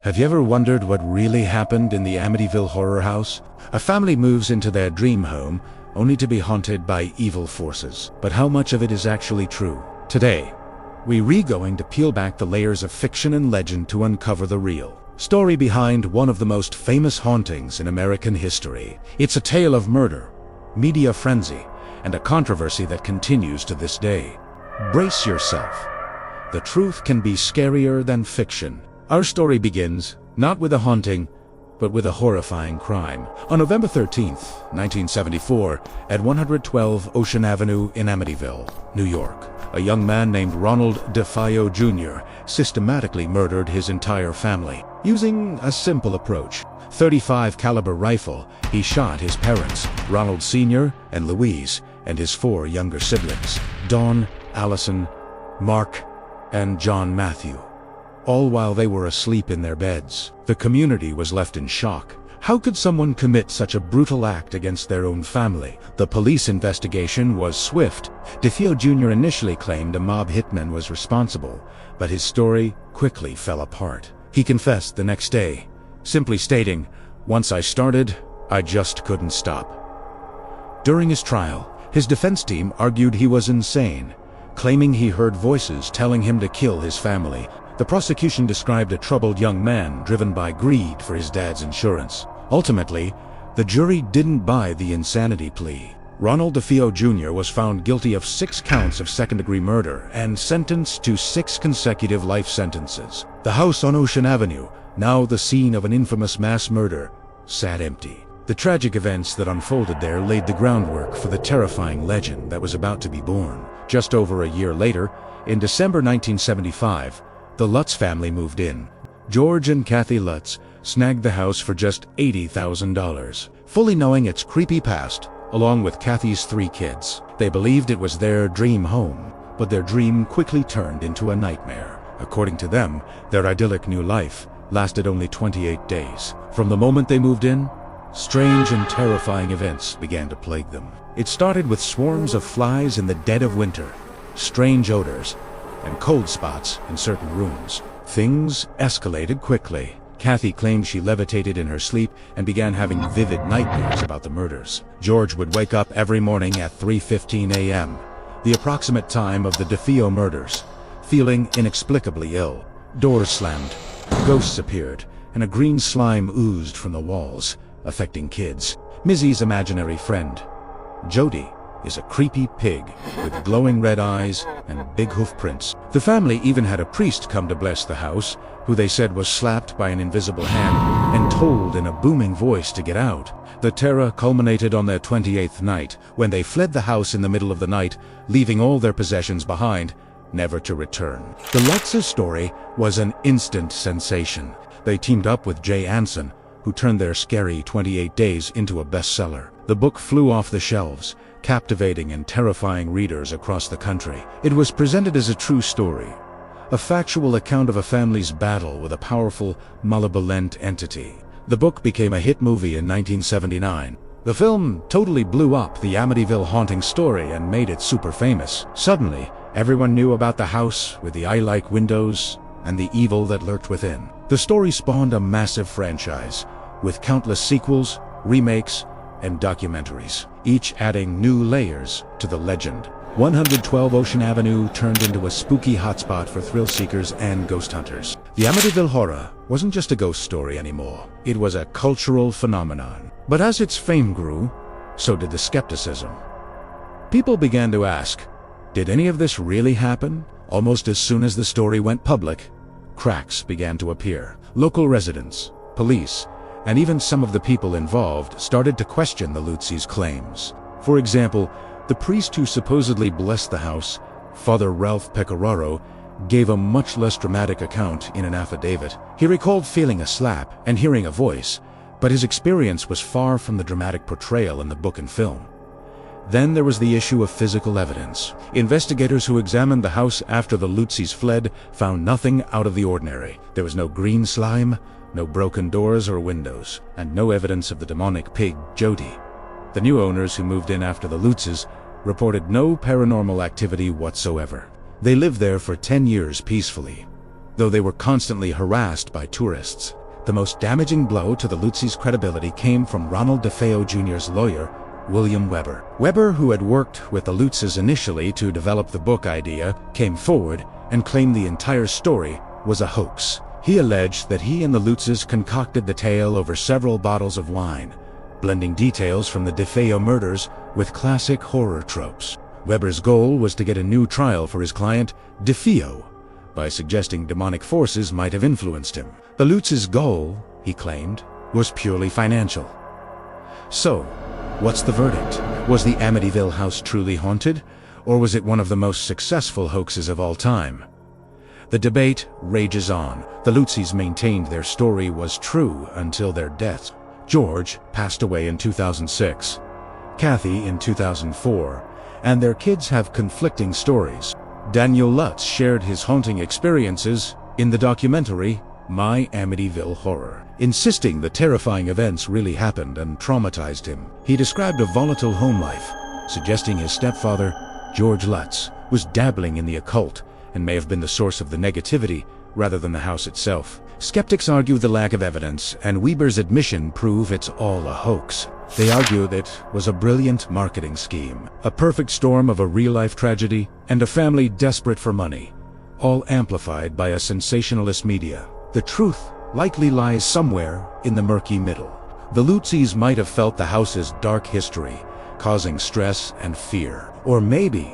Have you ever wondered what really happened in the Amityville Horror House? A family moves into their dream home only to be haunted by evil forces. But how much of it is actually true? Today, we're going to peel back the layers of fiction and legend to uncover the real story behind one of the most famous hauntings in American history. It's a tale of murder, media frenzy, and a controversy that continues to this day. Brace yourself. The truth can be scarier than fiction. Our story begins not with a haunting, but with a horrifying crime. On November 13th, 1974, at 112 Ocean Avenue in Amityville, New York, a young man named Ronald DeFeo Jr. systematically murdered his entire family. Using a simple approach, .35 caliber rifle, he shot his parents, Ronald Sr. and Louise, and his 4 younger siblings, Dawn, Allison, Mark, and John Matthew, all while they were asleep in their beds. The community was left in shock. How could someone commit such a brutal act against their own family? The police investigation was swift. DeFeo Jr. initially claimed a mob hitman was responsible, but his story quickly fell apart. He confessed the next day, simply stating, "Once I started, I just couldn't stop." During his trial, his defense team argued he was insane, claiming he heard voices telling him to kill his family. The prosecution described a troubled young man driven by greed for his dad's insurance. Ultimately, the jury didn't buy the insanity plea. Ronald DeFeo Jr. was found guilty of 6 counts of second-degree murder and sentenced to 6 consecutive life sentences. The house on Ocean Avenue, now the scene of an infamous mass murder, sat empty. The tragic events that unfolded there laid the groundwork for the terrifying legend that was about to be born. Just over a year later, in December 1975, the Lutz family moved in. George and Kathy Lutz snagged the house for just $80,000, fully knowing its creepy past, along with Kathy's 3 kids. They believed it was their dream home, but their dream quickly turned into a nightmare. According to them, their idyllic new life lasted only 28 days. From the moment they moved in, strange and terrifying events began to plague them. It started with swarms of flies in the dead of winter, strange odors, and cold spots in certain rooms. Things escalated quickly. Kathy claimed she levitated in her sleep and began having vivid nightmares about the murders. George would wake up every morning at 3:15 a.m., the approximate time of the DeFeo murders, feeling inexplicably ill. Doors slammed, ghosts appeared, and a green slime oozed from the walls, affecting kids. Missy's imaginary friend, Jody, is a creepy pig with glowing red eyes and big hoof prints. The family even had a priest come to bless the house, who they said was slapped by an invisible hand and told in a booming voice to get out. The terror culminated on their 28th night, when they fled the house in the middle of the night, leaving all their possessions behind, never to return. The Lutz's story was an instant sensation. They teamed up with Jay Anson, who turned their scary 28 Days into a bestseller. The book flew off the shelves, captivating and terrifying readers across the country. It was presented as a true story, a factual account of a family's battle with a powerful, malevolent entity. The book became a hit movie in 1979. The film totally blew up the Amityville haunting story and made it super famous. Suddenly, everyone knew about the house with the eye-like windows and the evil that lurked within. The story spawned a massive franchise, with countless sequels, remakes, and documentaries, each adding new layers to the legend. 112 Ocean Avenue turned into a spooky hotspot for thrill seekers and ghost hunters. The Amityville Horror wasn't just a ghost story anymore. It was a cultural phenomenon. But as its fame grew, so did the skepticism. People began to ask, did any of this really happen? Almost as soon as the story went public, cracks began to appear. Local residents, police, and even some of the people involved started to question the Lutz's claims. For example, the priest who supposedly blessed the house, Father Ralph Pecoraro, gave a much less dramatic account in an affidavit. He recalled feeling a slap and hearing a voice, but his experience was far from the dramatic portrayal in the book and film. Then there was the issue of physical evidence. Investigators who examined the house after the Lutz's fled found nothing out of the ordinary. There was no green slime, no broken doors or windows, and no evidence of the demonic pig, Jody. The new owners who moved in after the Lutz's reported no paranormal activity whatsoever. They lived there for 10 years peacefully, though they were constantly harassed by tourists. The most damaging blow to the Lutzes' credibility came from Ronald DeFeo Jr.'s lawyer, William Weber. Weber, who had worked with the Lutzes initially to develop the book idea, came forward and claimed the entire story was a hoax. He alleged that he and the Lutzes concocted the tale over several bottles of wine, blending details from the DeFeo murders with classic horror tropes. Weber's goal was to get a new trial for his client, DeFeo, by suggesting demonic forces might have influenced him. The Lutzes' goal, he claimed, was purely financial. So, what's the verdict? Was the Amityville house truly haunted, or was it one of the most successful hoaxes of all time? The debate rages on. The Lutzes maintained their story was true until their deaths. George passed away in 2006, Kathy in 2004, and their kids have conflicting stories. Daniel Lutz shared his haunting experiences in the documentary My Amityville Horror, insisting the terrifying events really happened and traumatized him. He described a volatile home life, suggesting his stepfather, George Lutz, was dabbling in the occult and may have been the source of the negativity rather than the house itself. Skeptics argue the lack of evidence, and Weber's admission prove it's all a hoax. They argue that it was a brilliant marketing scheme, a perfect storm of a real-life tragedy and a family desperate for money, all amplified by a sensationalist media. The truth likely lies somewhere in the murky middle. The Lutzes might have felt the house's dark history, causing stress and fear. Or maybe,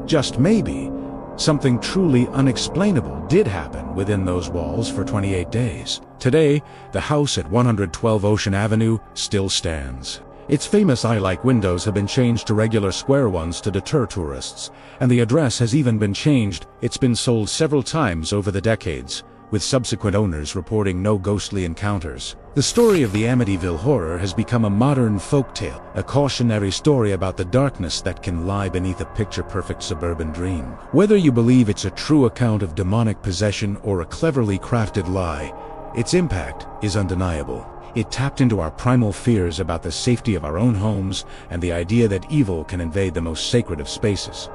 just maybe, something truly unexplainable did happen within those walls for 28 days. Today, the house at 112 Ocean Avenue still stands. Its famous eye-like windows have been changed to regular square ones to deter tourists, and the address has even been changed. It's been sold several times over the decades, with subsequent owners reporting no ghostly encounters. The story of the Amityville Horror has become a modern folktale, a cautionary story about the darkness that can lie beneath a picture-perfect suburban dream. Whether you believe it's a true account of demonic possession or a cleverly crafted lie, its impact is undeniable. It tapped into our primal fears about the safety of our own homes and the idea that evil can invade the most sacred of spaces.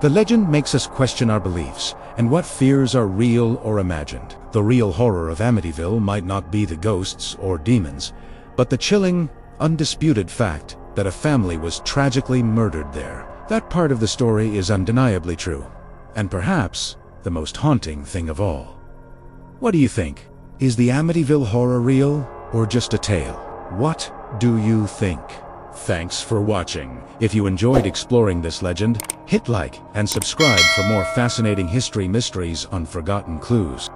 The legend makes us question our beliefs and what fears are real or imagined. The real horror of Amityville might not be the ghosts or demons, but the chilling, undisputed fact that a family was tragically murdered there. That part of the story is undeniably true, and perhaps the most haunting thing of all. What do you think? Is the Amityville Horror real or just a tale? What do you think? Thanks for watching. If you enjoyed exploring this legend, hit like and subscribe for more fascinating history mysteries on Forgotten Clues.